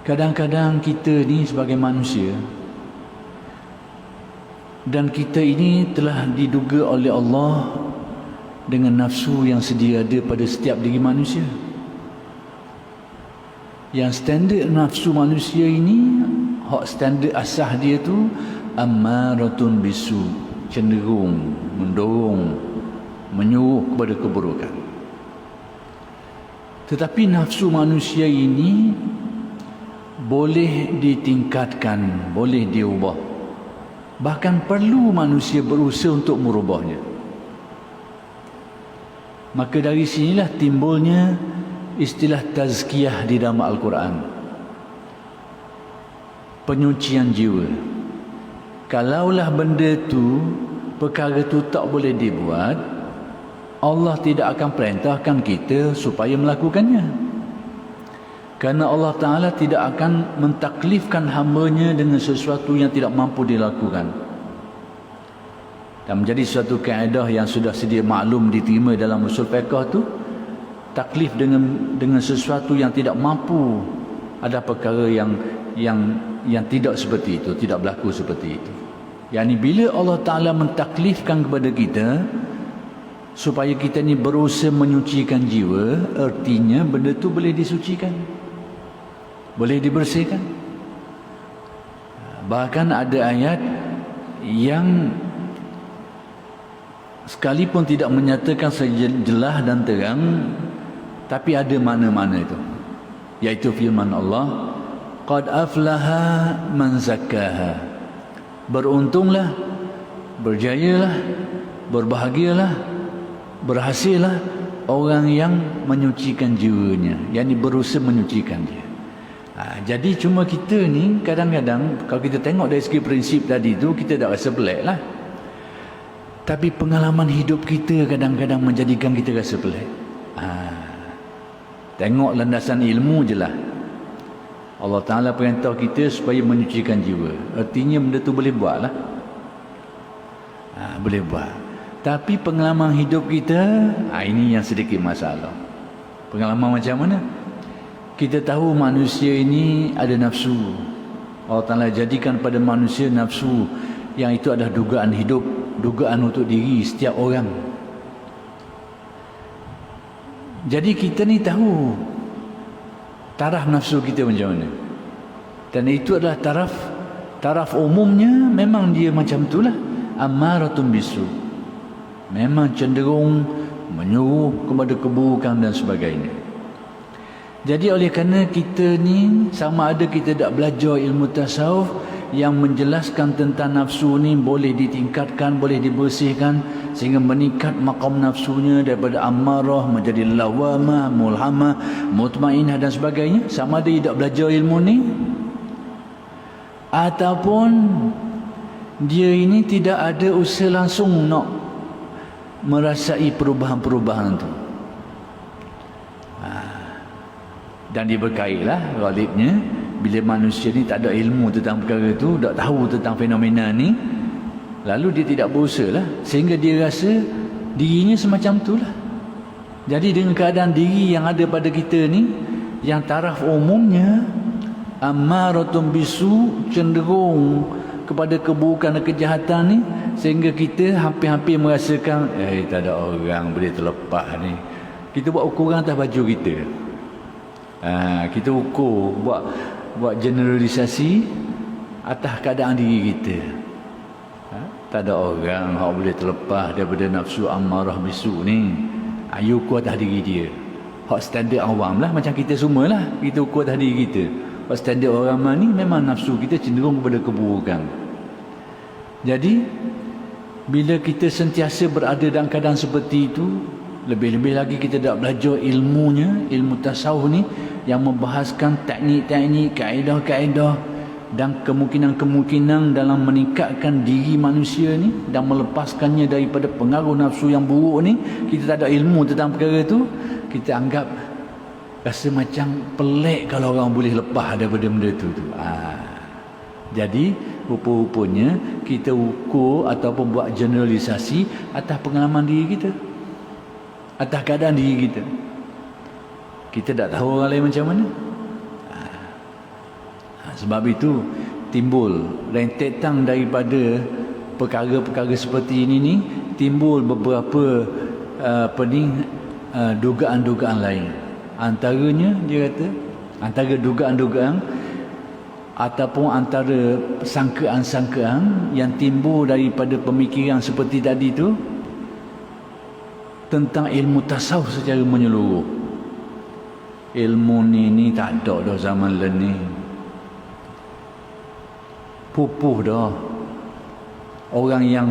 Kadang-kadang kita ni sebagai manusia, dan kita ini telah diduga oleh Allah dengan nafsu yang sedia ada pada setiap diri manusia. Yang standard nafsu manusia ini, hak standard asah dia tu ammaratun bisu, cenderung, mendorong, menyuruh kepada keburukan. Tetapi nafsu manusia ini boleh ditingkatkan, boleh diubah. Bahkan perlu manusia berusaha untuk merubahnya. Maka dari sinilah timbulnya istilah tazkiyah di dalam Al-Quran. Penyucian jiwa. Kalaulah benda tu, perkara tu tak boleh dibuat, Allah tidak akan perintahkan kita supaya melakukannya. Kerana Allah Ta'ala tidak akan mentaklifkan hamba-Nya dengan sesuatu yang tidak mampu dilakukan. Dan menjadi suatu kaedah yang sudah sedia maklum diterima dalam usul fiqh tu, taklif dengan sesuatu yang tidak mampu, ada perkara yang tidak seperti itu, tidak berlaku seperti itu. Yani bila Allah Ta'ala mentaklifkan kepada kita supaya kita ni berusaha menyucikan jiwa, artinya benda tu boleh disucikan, boleh dibersihkan. Bahkan ada ayat yang sekalipun tidak menyatakan sejelas dan terang, tapi ada makna-makna itu, iaitu firman Allah, qad aflaha man zakkaha, beruntunglah, berjayalah, berbahagialah, berhasillah orang yang menyucikan jiwanya, yakni berusaha menyucikan dia. Jadi cuma kita ni kadang-kadang kalau kita tengok dari segi prinsip tadi tu, kita tak rasa pelik lah. Tapi pengalaman hidup kita kadang-kadang menjadikan kita rasa pelik. Tengok landasan ilmu je lah. Allah Ta'ala perintah kita supaya menyucikan jiwa, artinya benda tu boleh buat lah. Boleh buat. Tapi pengalaman hidup kita, ini yang sedikit masalah. Pengalaman macam mana? Kita tahu manusia ini ada nafsu. Allah Ta'ala jadikan pada manusia nafsu yang itu adalah dugaan hidup, dugaan untuk diri setiap orang. Jadi kita ni tahu taraf nafsu kita macam mana. Dan itu adalah taraf umumnya, memang dia macam itulah. Ammaratun bisu, memang cenderung menyuruh kepada keburukan dan sebagainya. Jadi oleh kerana kita ni sama ada kita tak belajar ilmu tasawuf yang menjelaskan tentang nafsu ni boleh ditingkatkan, boleh dibersihkan sehingga meningkat maqam nafsunya daripada ammarah menjadi lawamah, mulhamah, mutmainah dan sebagainya, sama ada tidak belajar ilmu ni ataupun dia ini tidak ada usaha langsung nak merasai perubahan-perubahan tu. Dan diberkailah ghalibnya bila manusia ni tak ada ilmu tentang perkara tu, tak tahu tentang fenomena ni, lalu dia tidak berusaha lah, sehingga dia rasa dirinya semacam itulah. Jadi dengan keadaan diri yang ada pada kita ni, yang taraf umumnya ammaratun bisu, cenderung kepada keburukan dan kejahatan ni, sehingga kita hampir-hampir merasakan tak ada orang boleh terlepas ni. Kita buat ukuran atas baju kita. Kita ukur, buat generalisasi atas keadaan diri kita. Tak ada orang yang boleh terlepas daripada nafsu ammarah bisu ni. Ayu ukur atas diri dia. Hak standard awam lah, macam kita semua lah, kita ukur atas diri kita. Hak standard orang ni memang nafsu kita cenderung kepada keburukan. Jadi bila kita sentiasa berada dalam keadaan seperti itu, lebih-lebih lagi kita dah belajar ilmunya, ilmu tasawuf ni yang membahaskan teknik-teknik, kaedah-kaedah dan kemungkinan-kemungkinan dalam meningkatkan diri manusia ni dan melepaskannya daripada pengaruh nafsu yang buruk ni. Kita tak ada ilmu tentang perkara tu, kita anggap rasa macam pelik kalau orang boleh lepas daripada benda tu. Jadi rupa-rupanya kita ukur ataupun buat generalisasi atas pengalaman diri kita, atas keadaan diri kita. Kita tak tahu orang lain macam mana. Sebab itu timbul rentetan daripada perkara-perkara seperti ini ni, timbul beberapa dugaan-dugaan lain. Antaranya dia kata, antara dugaan-dugaan ataupun antara sangkaan-sangkaan yang timbul daripada pemikiran seperti tadi tu tentang ilmu tasawuf secara menyeluruh. Ilmu ni tak ada dah zaman ni. Pupuh dah. Orang yang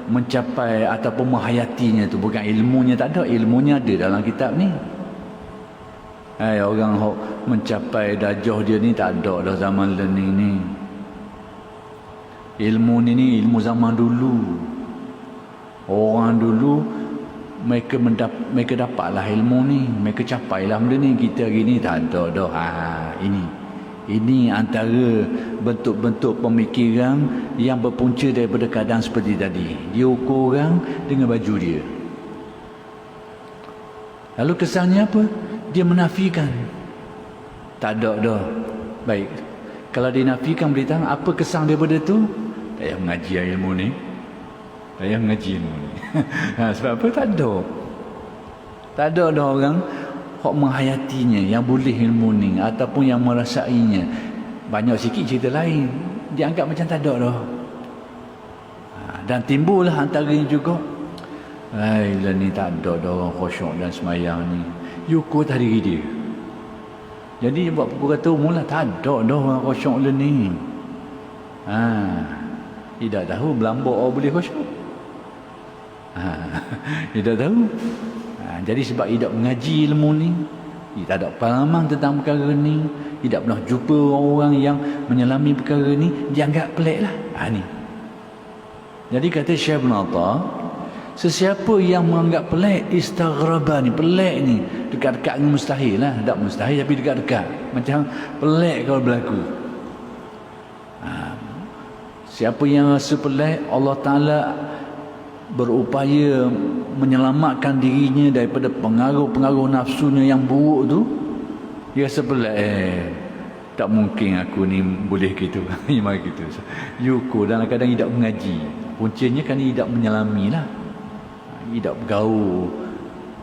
mencapai ataupun menghayatinya tu bukan ilmunya tak ada, ilmunya ada dalam kitab ni. Orang mencapai darjah dia ni tak ada dah zaman learning ni. Ilmu ni ilmu zaman dulu. Orang dulu mereka dapatlah ilmu ni, mereka capailah benda ni. Kita hari ni tak ada dah. Ini antara bentuk-bentuk pemikiran yang berpunca daripada keadaan seperti tadi. Dia ukur orang dengan baju dia. Lalu kesannya apa? Dia menafikan. Tak ada dah. Baik. Kalau dinafikan beritahu apa kesan daripada tu? Tak payah mengaji ilmu ni. Tak payah mengaji ilmu ni. Sebab apa? Tak ada. Tak ada dah orang hak menghayatinya, yang boleh ilmu ni ataupun yang merasainya. Banyak sikit cerita lain. Dia anggap macam tak ada dah. Dan timbullah antaranya juga, lah ni tak ada dah orang khusyuk dan semayang ni. Yukur tak diri dia. Jadi buat pukul kata mula tak ada dah orang khusyuk lah ni. Tidak tahu belambak orang boleh khusyuk. Tidak tahu. Jadi sebab tidak mengaji ilmu ni, tidak ada pengalaman tentang perkara ni, tidak pernah jumpa orang yang menyelami perkara ni, dia anggap pelik lah. Ni. Jadi kata Syekh Ibn Atta, sesiapa yang menganggap pelik, istaghraba ni, pelik ni, dekat-dekat ni mustahil lah. Tak mustahil tapi dekat-dekat. Macam pelik kalau berlaku. Siapa yang rasa pelik, Allah Ta'ala berupaya menyelamatkan dirinya daripada pengaruh-pengaruh nafsunya yang buruk tu. Dia rasa pelik, tak mungkin aku ni boleh gitu. Memang gitu. Yukur dan kadang tidak mengaji. Puncanya kan tidak menyelami lah. Tidak bergaul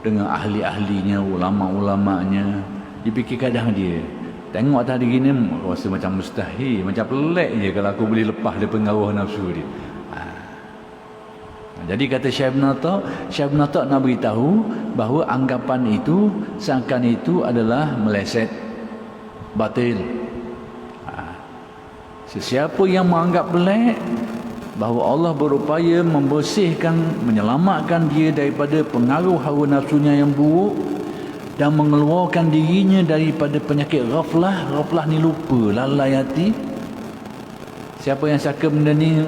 dengan ahli-ahlinya, ulama-ulamanya. Dia fikir kadang dia tengok tadi gini, rasa macam mustahil, macam pelik je kalau aku boleh lepas dari pengaruh nafsu dia. Jadi kata Syekh Ibn Atta nak beritahu bahawa anggapan itu, sangkaan itu adalah meleset, batil. Sesiapa yang menganggap pelik bahawa Allah berupaya membersihkan, menyelamatkan dia daripada pengaruh hawa nafsunya yang buruk dan mengeluarkan dirinya daripada penyakit ghaflah. Ghaflah ni lupa, lalai hati. Siapa yang sangka benda ni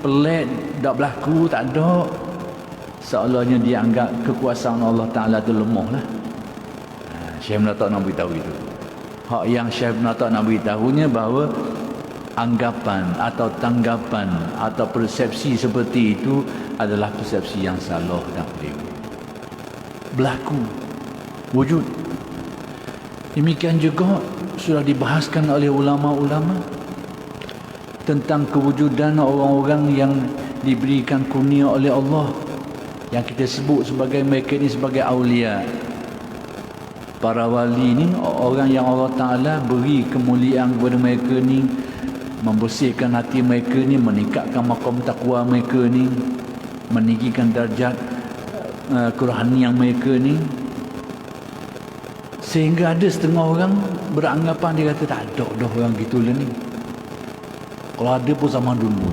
pelik, tak berlaku, tak ada, seolahnya dia anggap kekuasaan Allah Ta'ala tu lemah lah. Syekh Ibn Atta nak beritahu itu. Hak yang Syekh Ibn Atta nak beritahunya bahawa anggapan atau tanggapan atau persepsi seperti itu adalah persepsi yang salah dan keliru. Berlaku, wujud. Demikian juga sudah dibahaskan oleh ulama-ulama tentang kewujudan orang-orang yang diberikan kurnia oleh Allah, yang kita sebut sebagai mereka ni sebagai awliya. Para wali ni orang yang Allah Ta'ala beri kemuliaan kepada mereka ni, membersihkan hati mereka ni, meningkatkan maqam taqwa mereka ni, meninggikan darjat kerohanian mereka ni, sehingga ada setengah orang beranggapan, dia kata tak ada dah orang gitulah ni. Kalau ada pun zaman dulu.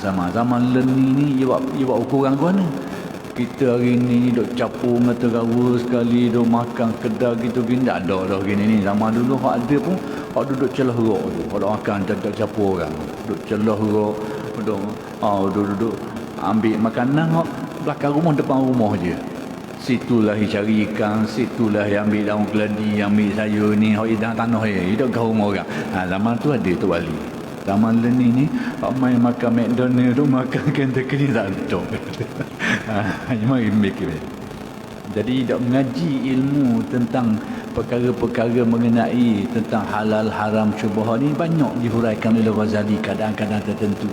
Sama zaman ni dia buat ukuran ke mana? Kita hari ni duk capur dengan terawa sekali, duk makan kedai gitu gini, tak ada dah gini ni. Zaman dulu hak ada pun hak duduk celah rok tu. Hak makan tak capur orang. Duk celah rok, duduk ambil makanan hak belakang rumah, depan rumah je. Situlah dia cari ikan, situlah dia ambil daun keladi, ambil sayur ni, hak dalam tanah dia, hidup kat rumah orang. Zaman tu ada tu wali. Zaman ni main makan McDonald tu, makan Kentucky tak ada. Memang mikir. Jadi tak mengaji ilmu tentang perkara-perkara mengenai tentang halal, haram, syubhah ni banyak dihuraikan oleh Ghazali kadang-kadang tertentu.